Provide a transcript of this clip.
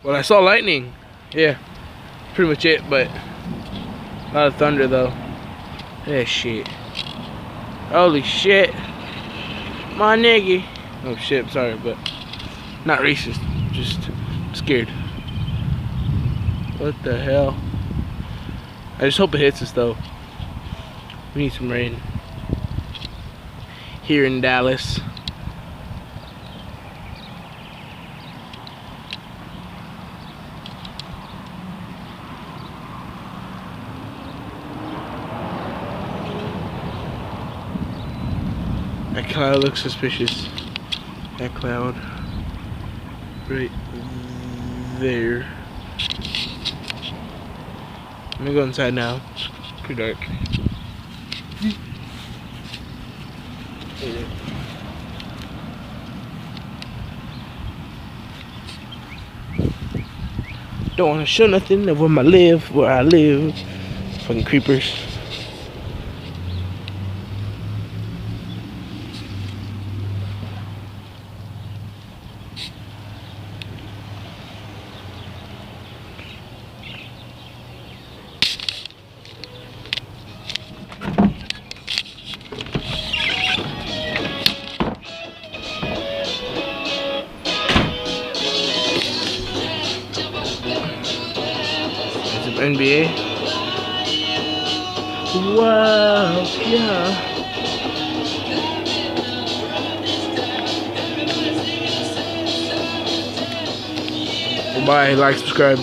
Well, I saw lightning. Yeah, pretty much it, but a lot of thunder though. That shit. Holy shit. My nigga. Oh shit, I'm sorry, but not racist. Just scared. What the hell? I just hope it hits us though. We need some rain here in Dallas. That cloud looks suspicious. That cloud right there. I'm gonna go inside now. It's too dark. Don't wanna show nothing of where I live. Fucking creepers. NBA. Wow, yeah. Bye, like, subscribe.